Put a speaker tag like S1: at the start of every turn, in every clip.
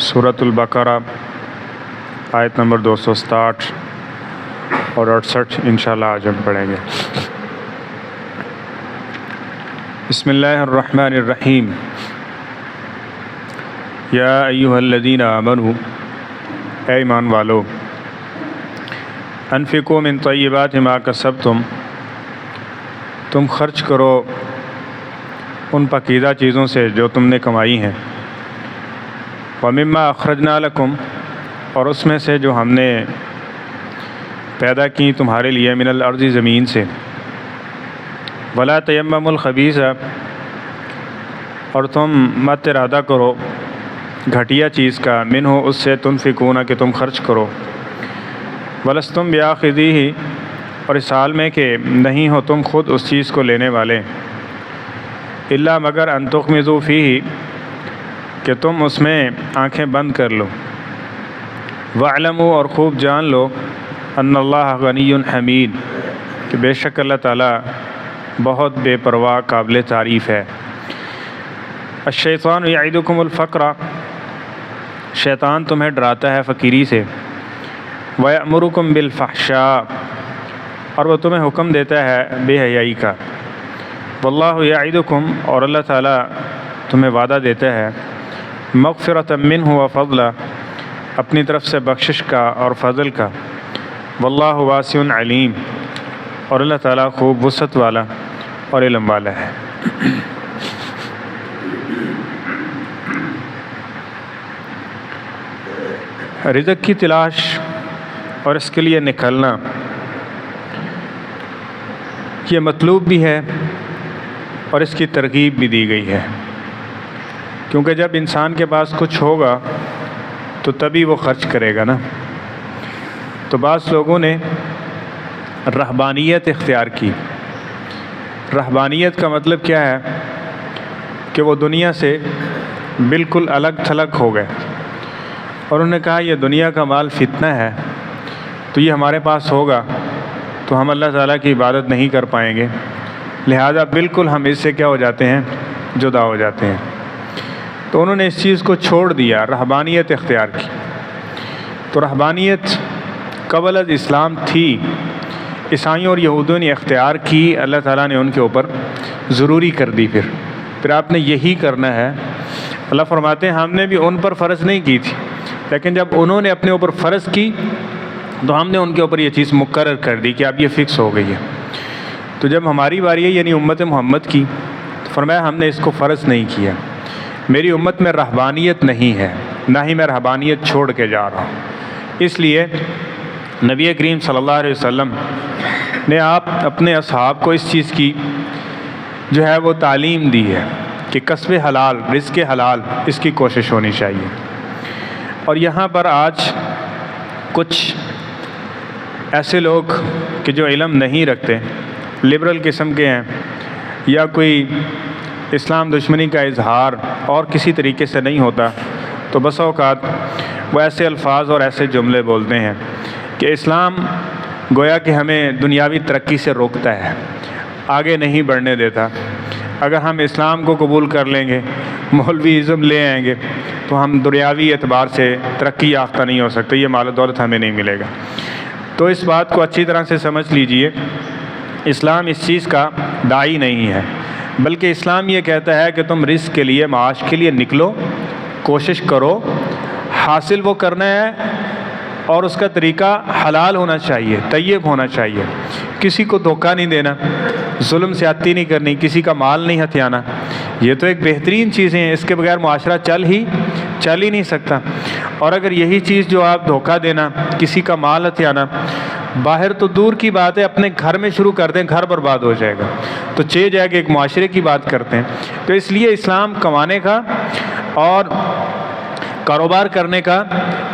S1: سورۃ البقرہ آیت نمبر 267 اور 68 انشاءاللہ آج ہم پڑھیں گے۔ بسم اللہ الرحمن الرحیم۔ یا ایھا الذین آمنوا، اے ایمان والو، انفقوا من طیبات ما کسبتم، تم خرچ کرو ان پاکیزہ چیزوں سے جو تم نے کمائی ہیں، ومما اخرجنا لکم، اور اس میں سے جو ہم نے پیدا کی تمہارے لیے، من الارض، زمین سے، ولا تیمموا الخبیث، اور تم مت ارادہ کرو گھٹیا چیز کا، منہ اس سے، تنفقون کہ تم خرچ کرو، ولستم بیاخذیہ، اور اس حال میں کہ نہیں ہو تم خود اس چیز کو لینے والے، الا مگر ان تغمضوا فیہ، کہ تم اس میں آنکھیں بند کر لو، واعلموا، اور خوب جان لو، ان اللہ غنی حمید، کہ بے شک اللہ تعالیٰ بہت بے پرواہ قابل تعریف ہے۔ الشیطان یعدکم الفقر، شیطان تمہیں ڈراتا ہے فقیری سے، ویأمرکم بالفحشاء، اور وہ تمہیں حکم دیتا ہے بے حیائی کا، واللہ یعدکم، اور اللہ تعالیٰ تمہیں وعدہ دیتا ہے، مغفرۃ منہ وفضلا، اپنی طرف سے بخشش کا اور فضل کا، واللہ واسع علیم، اور اللہ تعالیٰ خوب وسعت والا اور علم والا ہے۔ رزق کی تلاش اور اس کے لیے نکلنا یہ مطلوب بھی ہے اور اس کی ترغیب بھی دی گئی ہے، کیونکہ جب انسان کے پاس کچھ ہوگا تو تبھی وہ خرچ کرے گا نا۔ تو بعض لوگوں نے رہبانیت اختیار کی۔ رہبانیت کا مطلب کیا ہے کہ وہ دنیا سے بالکل الگ تھلگ ہو گئے، اور انہوں نے کہا یہ دنیا کا مال فتنہ ہے، تو یہ ہمارے پاس ہوگا تو ہم اللہ تعالیٰ کی عبادت نہیں کر پائیں گے، لہذا بالکل ہم اس سے کیا ہو جاتے ہیں، جدا ہو جاتے ہیں۔ تو انہوں نے اس چیز کو چھوڑ دیا، رہبانیت اختیار کی۔ تو رہبانیت قبل از اسلام تھی، عیسائیوں اور یہودیوں نے اختیار کی، اللہ تعالیٰ نے ان کے اوپر ضروری کر دی۔ پھر آپ نے یہی کرنا ہے۔ اللہ فرماتے ہیں ہم نے بھی ان پر فرض نہیں کی تھی، لیکن جب انہوں نے اپنے اوپر فرض کی تو ہم نے ان کے اوپر یہ چیز مقرر کر دی کہ اب یہ فکس ہو گئی ہے۔ تو جب ہماری باری ہے، یعنی امت محمد کی، تو فرمایا ہم نے اس کو فرض نہیں کیا۔ میری امت میں رہبانیت نہیں ہے، نہ ہی میں رہبانیت چھوڑ کے جا رہا ہوں۔ اس لیے نبی کریم صلی اللہ علیہ وسلم نے آپ اپنے اصحاب کو اس چیز کی جو ہے وہ تعلیم دی ہے کہ کسب حلال، رزق حلال، اس کی کوشش ہونی چاہیے۔ اور یہاں پر آج کچھ ایسے لوگ کہ جو علم نہیں رکھتے، لبرل قسم کے ہیں، یا کوئی اسلام دشمنی کا اظہار اور کسی طریقے سے نہیں ہوتا، تو بسا اوقات وہ ایسے الفاظ اور ایسے جملے بولتے ہیں کہ اسلام گویا کہ ہمیں دنیاوی ترقی سے روکتا ہے، آگے نہیں بڑھنے دیتا۔ اگر ہم اسلام کو قبول کر لیں گے، مولوی ازم لے آئیں گے، تو ہم دنیاوی اعتبار سے ترقی یافتہ نہیں ہو سکتے، یہ مال و دولت ہمیں نہیں ملے گا۔ تو اس بات کو اچھی طرح سے سمجھ لیجئے، اسلام اس چیز کا داعی نہیں ہے، بلکہ اسلام یہ کہتا ہے کہ تم رزق کے لیے، معاش کے لیے نکلو، کوشش کرو، حاصل وہ کرنا ہے، اور اس کا طریقہ حلال ہونا چاہیے، طیب ہونا چاہیے، کسی کو دھوکہ نہیں دینا، ظلم زیادتی نہیں کرنی، کسی کا مال نہیں ہتھیانا۔ یہ تو ایک بہترین چیزیں ہیں، اس کے بغیر معاشرہ چل ہی نہیں سکتا۔ اور اگر یہی چیز جو آپ دھوکہ دینا، کسی کا مال ہتھیانا، باہر تو دور کی بات ہے، اپنے گھر میں شروع کر دیں، گھر برباد ہو جائے گا۔ تو جا کے ایک معاشرے کی بات کرتے ہیں۔ تو اس لیے اسلام کمانے کا اور کاروبار کرنے کا،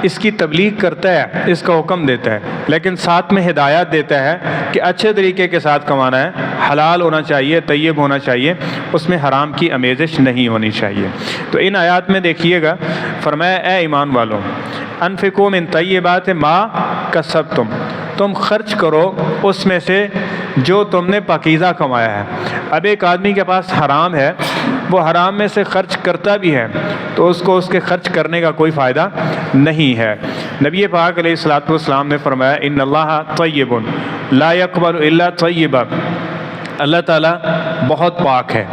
S1: اس کی تبلیغ کرتا ہے، اس کا حکم دیتا ہے، لیکن ساتھ میں ہدایات دیتا ہے کہ اچھے طریقے کے ساتھ کمانا ہے، حلال ہونا چاہیے، طیب ہونا چاہیے، اس میں حرام کی آمیزش نہیں ہونی چاہیے۔ تو ان آیات میں دیکھیے گا، فرمایا اے ایمان والوں، انفقوا من طیبات ما کسبتم، تم خرچ کرو اس میں سے جو تم نے پاکیزہ کمایا ہے۔ اب ایک آدمی کے پاس حرام ہے وہ حرام میں سے خرچ کرتا بھی ہے تو اس کو اس کے خرچ کرنے کا کوئی فائدہ نہیں ہے۔ نبی پاک علیہ الصلوۃ والسلام نے فرمایا ان اللہ طیب لا یقبل الا طیبا، اللہ تعالیٰ بہت پاک ہے،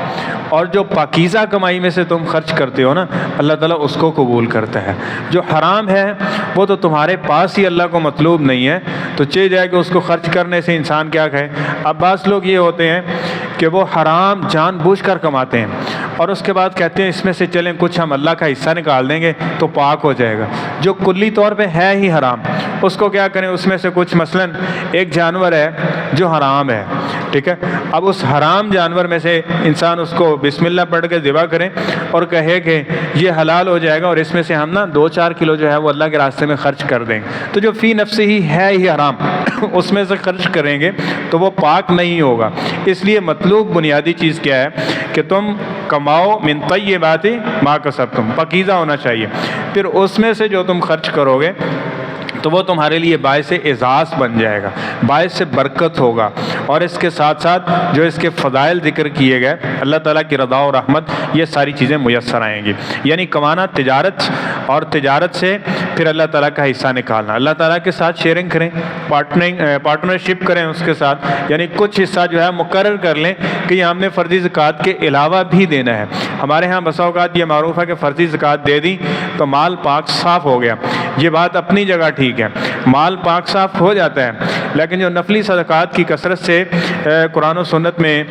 S1: اور جو پاکیزہ کمائی میں سے تم خرچ کرتے ہو نا اللہ تعالیٰ اس کو قبول کرتا ہے۔ جو حرام ہے وہ تو تمہارے پاس ہی اللہ کو مطلوب نہیں ہے، تو چاہیے جائے کہ اس کو خرچ کرنے سے انسان کیا کہے۔ اب بعض لوگ یہ ہوتے ہیں کہ وہ حرام جان بوجھ کر کماتے ہیں اور اس کے بعد کہتے ہیں اس میں سے چلیں کچھ ہم اللہ کا حصہ نکال دیں گے تو پاک ہو جائے گا۔ جو کلی طور پہ ہے ہی حرام اس کو کیا کریں، اس میں سے کچھ مثلاً ایک جانور ہے جو حرام ہے، ٹھیک ہے، اب اس حرام جانور میں سے انسان اس کو بسم اللہ پڑھ کے ذبح کریں اور کہے کہ یہ حلال ہو جائے گا اور اس میں سے ہم نا 2-4 کلو جو ہے وہ اللہ کے راستے میں خرچ کر دیں گے، تو جو فی نفسی ہی ہے ہی حرام اس میں سے خرچ کریں گے تو وہ پاک نہیں ہوگا۔ اس لیے مطلوب بنیادی چیز کیا ہے کہ تم کماؤ من طیبات ما کسبتم، پاکیزہ ہونا چاہیے، پھر اس میں سے جو تم خرچ کرو گے تو وہ تمہارے لیے باعث اعزاز بن جائے گا، باعث برکت ہوگا، اور اس کے ساتھ ساتھ جو اس کے فضائل ذکر کیے گئے اللہ تعالیٰ کی رضا و رحمت یہ ساری چیزیں میسر آئیں گی۔ یعنی کمانا تجارت، اور تجارت سے پھر اللہ تعالیٰ کا حصہ نکالنا، اللہ تعالیٰ کے ساتھ شیئرنگ کریں، پارٹنرشپ کریں اس کے ساتھ، یعنی کچھ حصہ جو ہے مقرر کر لیں کہ یہ ہم نے فرضی زکوٰۃ کے علاوہ بھی دینا ہے۔ ہمارے ہاں بسا اوقات یہ معروف ہے کہ فرضی زکوٰۃ دے دی تو مال پاک صاف ہو گیا، یہ بات اپنی جگہ ٹھیک ہے، مال پاک صاف ہو جاتا ہے، لیکن جو نفلی صدقات کی کثرت سے قرآن و سنت میں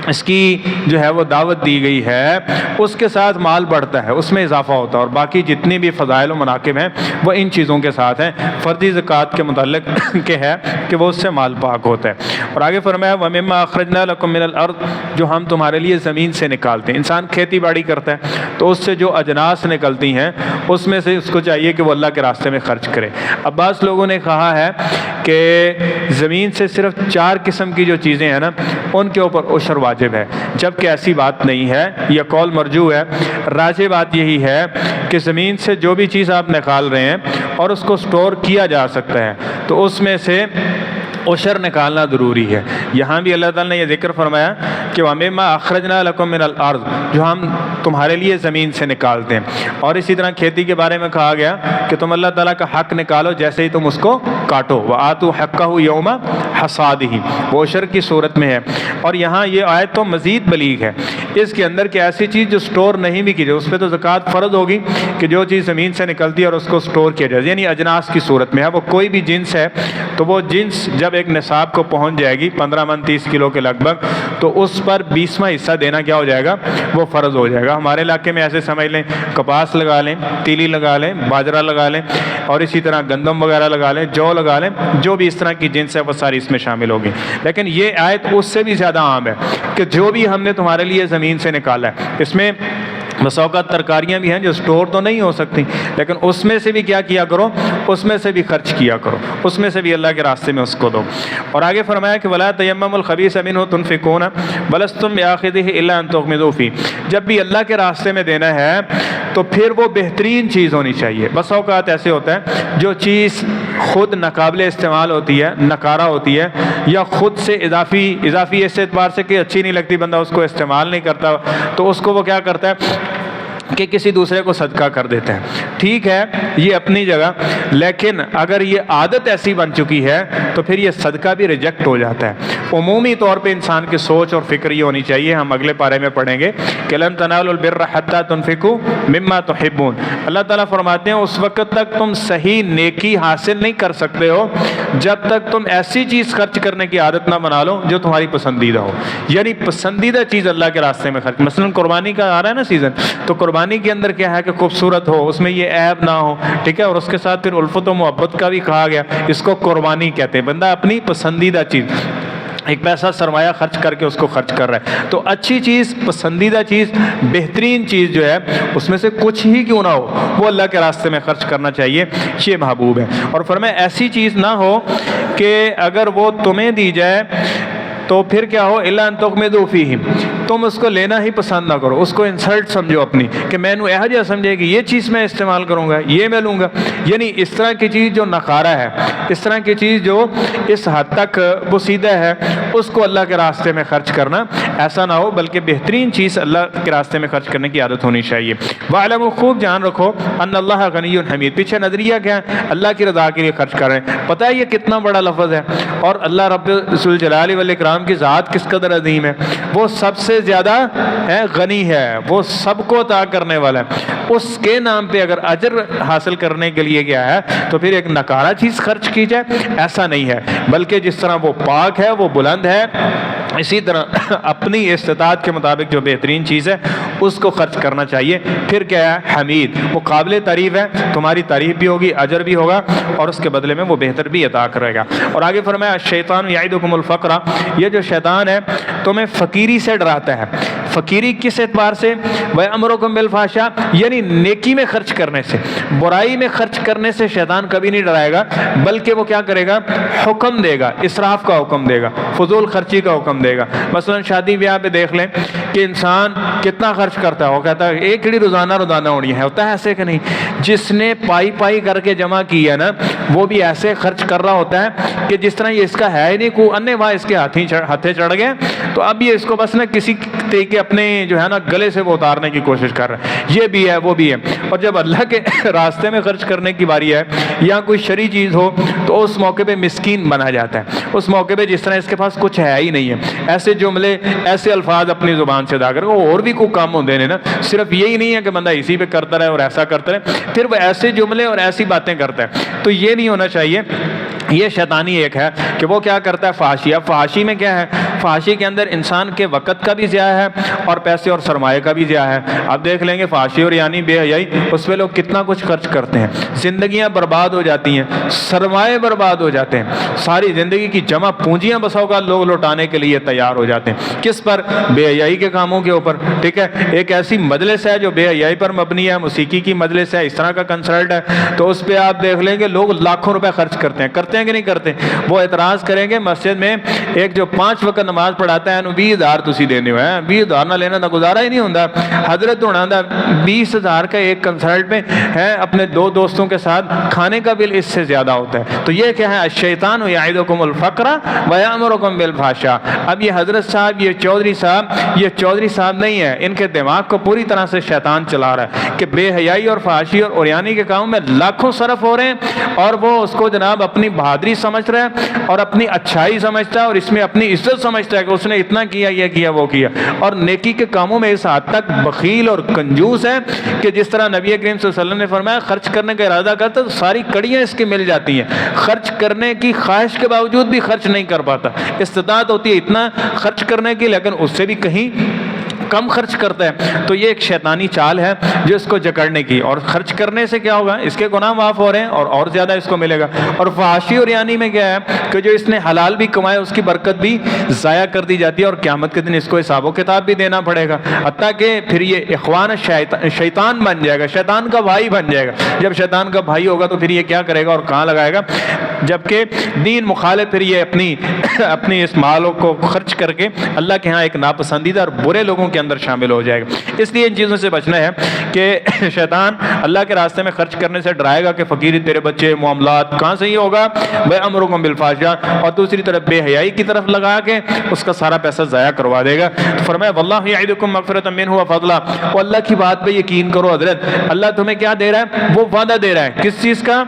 S1: اس کی جو ہے وہ دعوت دی گئی ہے، اس کے ساتھ مال بڑھتا ہے، اس میں اضافہ ہوتا ہے، اور باقی جتنی بھی فضائل و مناقب ہیں وہ ان چیزوں کے ساتھ ہیں، فرضی زکوٰۃ کے متعلق کہ ہے کہ وہ اس سے مال پاک ہوتا ہے۔ اور آگے فرمایا وَمِمَّا أَخْرَجْنَا لَكُم مِّنَ الْأَرْضِ، جو ہم تمہارے لیے زمین سے نکالتے ہیں۔ انسان کھیتی باڑی کرتا ہے تو اس سے جو اجناس نکلتی ہیں اس میں سے اس کو چاہیے کہ وہ اللہ کے راستے میں خرچ کرے۔ اب بعض لوگوں نے کہا ہے کہ زمین سے صرف 4 قسم کی جو چیزیں ہیں نا ان کے اوپر عشر واجب ہے، جبکہ ایسی بات نہیں ہے، یہ قول مرجوح ہے۔ راجح بات یہی ہے کہ زمین سے جو بھی چیز آپ نکال رہے ہیں اور اس کو سٹور کیا جا سکتا ہے تو اس میں سے عشر نکالنا ضروری ہے۔ یہاں بھی اللہ تعالیٰ نے یہ ذکر فرمایا کہ وَمِمَّا أَخْرَجْنَا لَكُم مِّنَ الْأَرْضِ، جو ہم تمہارے لیے زمین سے نکالتے ہیں، اور اسی طرح کھیتی کے بارے میں کہا گیا کہ تم اللہ تعالیٰ کا حق نکالو جیسے ہی تم اس کو کاٹو، وَآتُوا حَقَّهُ يَوْمَ حَصَادِهِ، وہ عشر کی صورت میں ہے۔ اور یہاں یہ آیت تو مزید بلیغ ہے، اس کے اندر کہ ایسی چیز جو سٹور نہیں بھی کی جائے اس پہ تو زکوٰۃ فرض ہوگی کہ جو چیز زمین سے نکلتی ہے اور اس کو سٹور کیا جائے، یعنی اجناس کی صورت میں ہے، وہ کوئی بھی جنس ہے تو وہ جنس جب ایک نصاب کو پہنچ جائے گی 15 من 30 کلو کے لگ بھگ، تو اس پر 20واں حصہ دینا کیا ہو جائے گا، وہ فرض ہو جائے گا۔ ہمارے علاقے میں ایسے سمجھ لیں کپاس لگا لیں، تیلی لگا لیں، باجرہ لگا لیں، اور اسی طرح گندم وغیرہ لگا لیں، جو لگا لیں، جو بھی اس طرح کی جنس ہے وہ ساری اس میں شامل ہوگی۔ لیکن یہ آیت اس سے بھی زیادہ عام ہے کہ جو بھی ہم نے تمہارے لیے زمین سے نکالا ہے، اس میں بس اوقات ترکاریاں بھی ہیں جو سٹور تو نہیں ہو سکتی، لیکن اس میں سے بھی کیا کرو، اس میں سے بھی خرچ کیا کرو، اس میں سے بھی اللہ کے راستے میں اس کو دو۔ اور آگے فرمایا کہ وَلَا تَيَمَّمُوا الْخَبِيثَ مِنْهُ تُنْفِقُونَ وَلَسْتُمْ بِآخِذِهِ إِلَّا أَن تُغْمِضُوا فِيهِ، جب بھی اللہ کے راستے میں دینا ہے تو پھر وہ بہترین چیز ہونی چاہیے۔ بس اوقات ایسے ہوتا ہے جو چیز خود ناقابل استعمال ہوتی ہے، نکارہ ہوتی ہے، یا خود سے اضافی اس اعتبار سے کہ اچھی نہیں لگتی، بندہ اس کو استعمال نہیں کرتا، تو اس کو وہ کیا کرتا ہے کہ کسی دوسرے کو صدقہ کر دیتے ہیں۔ ٹھیک ہے یہ اپنی جگہ، لیکن اگر یہ عادت ایسی بن چکی ہے تو پھر یہ صدقہ بھی ریجیکٹ ہو جاتا ہے۔ عمومی طور پہ انسان کی سوچ اور فکر یہ ہونی چاہیے، ہم اگلے پارے میں پڑھیں گے کہ لن تنالوا البر حتى تنفقوا مما تحبون، اللہ تعالیٰ فرماتے ہیں اس وقت تک تم صحیح نیکی حاصل نہیں کر سکتے ہو جب تک تم ایسی چیز خرچ کرنے کی عادت نہ بنا لو جو تمہاری پسندیدہ ہو، یعنی پسندیدہ چیز اللہ کے راستے میں خرچ۔ مثلا قربانی کا آ رہا ہے نا سیزن، تو قربانی کے اندر کیا ہے کہ خوبصورت ہو، اس میں یہ عیب نہ ہو، ٹھیک ہے، اور اس کے ساتھ پھر الفت و محبت کا بھی کہا گیا، اس کو قربانی کہتے ہیں، بندہ اپنی پسندیدہ چیز ایک پیسہ سرمایہ خرچ کر کے اس کو خرچ کر رہا ہے، تو اچھی چیز، پسندیدہ چیز، بہترین چیز جو ہے اس میں سے کچھ ہی کیوں نہ ہو وہ اللہ کے راستے میں خرچ کرنا چاہیے، یہ محبوب ہے۔ اور فرمایا ایسی چیز نہ ہو کہ اگر وہ تمہیں دی جائے تو پھر کیا ہو الا ان تغمضوا فیہ، تم اس کو لینا ہی پسند نہ کرو، اس کو انسلٹ سمجھو اپنی، کہ میں نے یہ سمجھے کہ یہ چیز میں استعمال کروں گا، یہ میں لوں گا، یعنی اس طرح کی چیز جو نخارہ ہے، اس طرح کی چیز جو اس حد تک بسیدہ ہے، اس کو اللہ کے راستے میں خرچ کرنا ایسا نہ ہو، بلکہ بہترین چیز اللہ کے راستے میں خرچ کرنے کی عادت ہونی چاہیے۔ وَاعْلَمُوا، خوب جان رکھو، ان اللہ غنی حمید، پیچھے نظریہ کیا ہے؟ اللہ کی رضا کے لیے خرچ کر رہے ہیں۔ پتہ ہے یہ کتنا بڑا لفظ ہے، اور اللہ رب ذوالجلال والاکرام کی ذات کس قدر عظیم ہے، وہ سب سے زیادہ غنی ہے، وہ سب کو عطا کرنے والا ہے، اس کے نام پہ اگر اجر حاصل کرنے کے لیے کیا ہے تو پھر ایک نکارہ چیز خرچ کی جائے، ایسا نہیں ہے، بلکہ جس طرح وہ پاک ہے، وہ بلند ہے، اسی طرح اپنی استطاعت کے مطابق جو بہترین چیز ہے اس کو خرچ کرنا چاہیے۔ پھر کیا ہے؟ حمید، وہ قابل تعریف ہے، تمہاری تعریف بھی ہوگی، اجر بھی ہوگا، اور اس کے بدلے میں وہ بہتر بھی عطا کرے گا۔ اور آگے فرمایا الشیطان یعدکم الفقر، یہ جو شیطان ہے تمہیں فقیری سے ڈراتا ہے۔ فقیری کس اعتبار سے؟ وَيَأْمُرُكُم بِالْفَحْشَاءِ، یعنی نیکی میں خرچ کرنے سے، برائی میں خرچ کرنے سے شیطان کبھی نہیں ڈرائے گا، بلکہ وہ کیا کرے گا؟ حکم دے گا، اسراف کا حکم دے گا، فضول خرچی کا حکم دے گا۔ مثلا شادی بیاہ پہ دیکھ لیں کہ انسان کتنا خرچ کرتا ہے، وہ کہتا ہے ایک ہی روزانہ ہونی ہے، ہوتا ہے ایسے کہ نہیں؟ جس نے پائی کر کے جمع کی ہے نا، وہ بھی ایسے خرچ کر رہا ہوتا ہے کہ جس طرح یہ اس کا ہے ہی نہیں، کو انے واہ اس کے ہاتھیں چڑھ گئے، تو اب یہ اس کو بس نا کسی کے اپنے جو ہے نا گلے سے وہ اتارنے کی کوشش کر رہا ہے، یہ بھی ہے وہ بھی ہے۔ اور جب اللہ کے راستے میں خرچ کرنے کی باری ہے یا کوئی شرعی چیز ہو تو اس موقع پہ مسکین بنا جاتا ہے، اس موقع پہ جس طرح اس کے پاس کچھ ہے ہی نہیں ہے، ایسے جملے ایسے الفاظ اپنی زبان سے ادا کر، اور بھی کوئی کام ہوتے ہیں نا، صرف یہی نہیں ہے کہ بندہ اسی پہ کرتا رہے اور ایسا کرتا رہے، پھر وہ ایسے جملے اور ایسی باتیں کرتا ہے، تو یہ نہیں ہونا چاہیے۔ یہ شیطانی ایک ہے کہ وہ کیا کرتا ہے؟ فحاشی۔ اب فحاشی میں کیا ہے؟ فحاشی کے اندر انسان کے وقت کا بھی ضیاع ہے اور پیسے اور سرمایہ کا بھی ضیاع ہے۔ اب دیکھ لیں گے فحاشی اور یعنی بے حیائی، اس پہ لوگ کتنا کچھ خرچ کرتے ہیں، زندگیاں برباد ہو جاتی ہیں، سرمایہ برباد ہو جاتے ہیں، ساری زندگی کی جمع پونجیاں بس اوقات لوگ لوٹانے کے لیے تیار ہو جاتے ہیں، کس پر؟ بے حیائی کے کاموں کے اوپر، ٹھیک ہے؟ ایک ایسی مجلس ہے جو بے حیائی پر مبنی ہے، موسیقی کی مجلس ہے، اس طرح کا کنسرٹ ہے، تو اس پہ آپ دیکھ لیں گے لوگ لاکھوں روپے خرچ کرتے ہیں کہ نہیں کرتے؟ وہ اعتراض کریں گے مسجد میں ایک جو 5 وقت نماز پڑھاتا ہے نا 20,000 تسی دینے ہوئے ہیں، 20,000 نہ لینا نہ گزارا ہی نہیں ہوتا، حضرت ہونا دا 20,000 کا ایک کنسرٹ میں ہے، اپنے 2 دوستوں کے ساتھ کھانے کا بل اس سے زیادہ ہوتا ہے۔ تو یہ کیا ہے؟ الشیطان یعدکم الفقر ویأمرکم بالفحشاء۔ اب یہ حضرت صاحب، یہ چودھری صاحب نہیں ہے، ان کے دماغ کو پوری طرح سے شیطان چلا رہا ہے کہ بے حیائی اور فحاشی اور عریانی کے کاموں میں لاکھوں صرف ہو رہے ہیں، اور وہ اس کو جناب اپنی بہادری سمجھ رہا ہے اور اپنی اچھائی سمجھتا ہے اور اس میں اپنی عزت سمجھتا ہے کہ اس نے اتنا کیا، یہ کیا، وہ کیا، اور نیکی کے کاموں میں اس حد تک بخیل اور کنجوس ہے کہ جس طرح نبی کریم صلی اللہ علیہ وسلم نے فرمایا خرچ کرنے کا ارادہ کرتا تو ساری کڑیاں اس کی مل جاتی ہیں، خرچ کرنے کی خواہش کے باوجود بھی خرچ نہیں کر پاتا، استطاعت ہوتی ہے اتنا خرچ کرنے کی لیکن اس سے بھی کہیں کم خرچ کرتا ہے۔ تو یہ ایک شیطانی چال ہے جو اس کو جکڑنے کی، اور خرچ کرنے سے کیا ہوگا؟ اس کے گناہ معاف ہو رہے ہیں اور زیادہ اس کو ملے گا۔ اور فحاشی اور یعنی میں کیا ہے کہ جو اس نے حلال بھی کمایا اس کی برکت بھی ضائع کر دی جاتی ہے، اور قیامت کے دن اس کو حساب و کتاب بھی دینا پڑے گا، حتیٰ کہ پھر یہ اخوان شیطان بن جائے گا، شیطان کا بھائی بن جائے گا۔ جب شیطان کا بھائی ہوگا تو پھر یہ کیا کرے گا اور کہاں لگائے گا؟ جبکہ دین مخالف پھر یہ اپنی اس مالوں کو خرچ کر کے اللہ کے ہاں ایک ناپسندیدہ اور برے لوگوں کے اندر شامل ہو جائے گا۔ اس لیے ان چیزوں سے بچنا ہے کہ شیطان اللہ کے راستے میں خرچ کرنے سے ڈرائے گا کہ فقیری تیرے بچے معاملات کہاں سے ہی ہوگا، وَأَمْرُكُمْ بِالْفَحْشَاءِ، اور دوسری طرف بے حیائی کی طرف لگا کے اس کا سارا پیسہ ضائع کروا دے گا۔ تو فرمایا وَاللَّهُ يَعِدُكُم مَغْفِرَةً مِّنْهُ وَفَضْلًا، وہ اللہ کی بات پہ یقین کرو حضرت، اللہ تمہیں کیا دے رہا ہے؟ وہ وعدہ دے رہا ہے کس چیز کا؟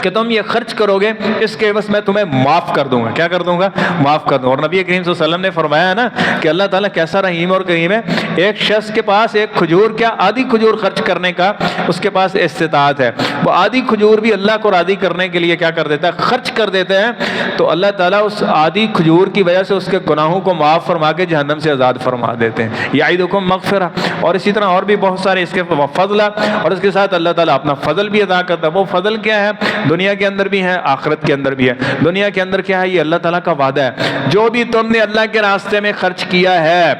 S1: کہ تم یہ خرچ کرو گے اس کے عوض میں تمہیں معاف کر دوں گا۔ کیا کر دوں گا؟ معاف کر دوں گا۔ اور نبی کریم صلی اللہ علیہ وسلم نے فرمایا ہے نا کہ اللہ تعالیٰ کیسا رحیم اور کریم ہے، ایک شخص کے پاس ایک کھجور، کیا آدھی کھجور خرچ کرنے کا اس کے پاس استطاعت ہے، وہ آدھی کھجور بھی اللہ کو راضی کرنے کے لیے کیا کر دیتا ہے؟ خرچ کر دیتے ہیں، تو اللہ تعالیٰ اس آدھی کھجور کی وجہ سے اس کے گناہوں کو معاف فرما کے جہنم سے آزاد فرما دیتے ہیں۔ یعیدکم مغفرہ، اور اسی طرح اور بھی بہت سارے اس کے فضل، اور اس کے ساتھ اللہ تعالیٰ اپنا فضل بھی ادا کرتا ہے۔ وہ فضل کیا ہے؟ دنیا کے اندر بھی ہیں، آخرت کے اندر بھی ہے۔ دنیا کے اندر کیا ہے؟ یہ اللہ تعالیٰ کا وعدہ ہے، جو بھی تم نے اللہ کے راستے میں خرچ کیا ہے،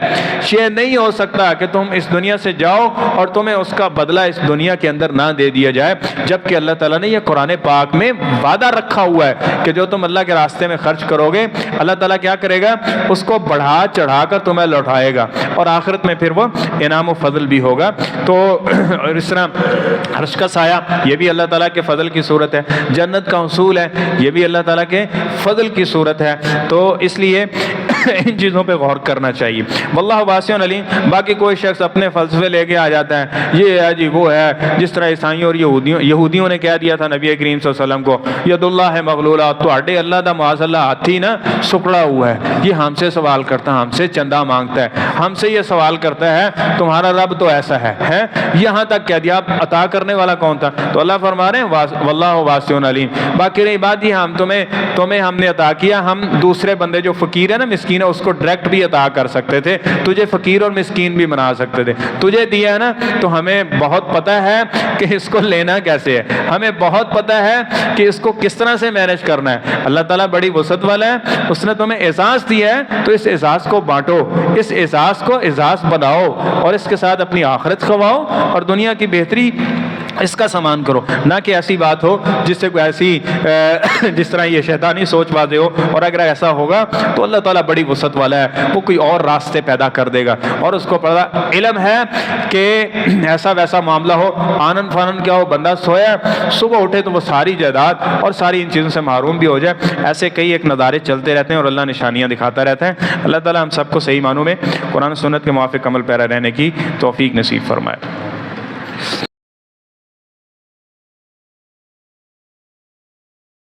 S1: یہ نہیں ہو سکتا کہ تم اس دنیا سے جاؤ اور تمہیں اس کا بدلہ اس دنیا کے اندر نہ دے دیا جائے، جبکہ اللہ تعالیٰ نے یہ قرآن پاک میں وعدہ رکھا ہوا ہے کہ جو تم اللہ کے راستے میں خرچ کرو گے اللہ تعالیٰ کیا کرے گا؟ اس کو بڑھا چڑھا کر تمہیں لوٹائے گا، اور آخرت میں پھر وہ انعام و فضل بھی ہوگا۔ تو اس طرح عرش کا سایہ یہ بھی اللہ تعالیٰ کے فضل کی صورت ہے، جنت کا حصول ہے یہ بھی اللہ تعالیٰ کے فضل کی صورت ہے۔ تو اس لیے ان چیزوں پہ غور کرنا چاہیے۔ واللہ واسع علیم۔ باقی کوئی شخص اپنے فلسفے لے کے آ جاتا ہے، یہ ہے جی وہ ہے، جس طرح عیسائیوں اور یہودیوں نے کہہ دیا تھا نبی کریم صلی اللہ علیہ وسلم کو، ید اللہ مغلولہ، تواڈے اللہ دا معاذ اللہ ہاتھی نا سکڑا ہوا ہے، یہ ہم سے سوال کرتا ہے، ہم سے چندہ مانگتا ہے، ہم سے یہ سوال کرتا ہے تمہارا رب تو ایسا ہے یہاں تک کہہ دیا۔ عطا کرنے والا کون تھا؟ تو اللہ فرما رہے ہیں واللہ واسع علیم۔ باقی رہی بات یہ ہم تمہیں ہم نے عطا کیا، ہم دوسرے بندے جو فقیر ہے نا مسکین ہے اس کو ڈائریکٹ بھی عطا کر سکتے تھے، تجھے فقیر اور مسکین بھی بنا سکتے تھے، تجھے دیا ہے نا تو ہمیں بہت پتہ ہے کہ اس کو لینا کیسے ہے، ہمیں بہت پتہ ہے کہ اس کو کس طرح سے مینیج کرنا ہے۔ اللہ تعالیٰ بڑی وسعت والا ہے، اس نے تمہیں اعزاز دیا ہے تو اس اعزاز کو بانٹو، اس اعزاز کو اعزاز بناؤ اور اس کے ساتھ اپنی آخرت کھواؤ اور دنیا کی بہتری اس کا سامان کرو، نہ کہ ایسی بات ہو جس سے کوئی ایسی جس طرح یہ شیطانی سوچ واضح ہو، اور اگر ایسا ہوگا تو اللہ تعالیٰ بڑی وسعت والا ہے، وہ کوئی اور راستے پیدا کر دے گا، اور اس کو پتہ علم ہے کہ ایسا ویسا معاملہ ہو، آنن فانن کیا ہو، بندہ سویا صبح اٹھے تو وہ ساری جائیداد اور ساری ان چیزوں سے محروم بھی ہو جائے۔ ایسے کئی ایک نظارے چلتے رہتے ہیں اور اللہ نشانیاں دکھاتا رہتا ہے۔ اللہ تعالیٰ ہم سب کو صحیح معنوں میں قرآن و سنت کے موافق عمل پیرا رہنے کی توفیق نصیب فرمائے۔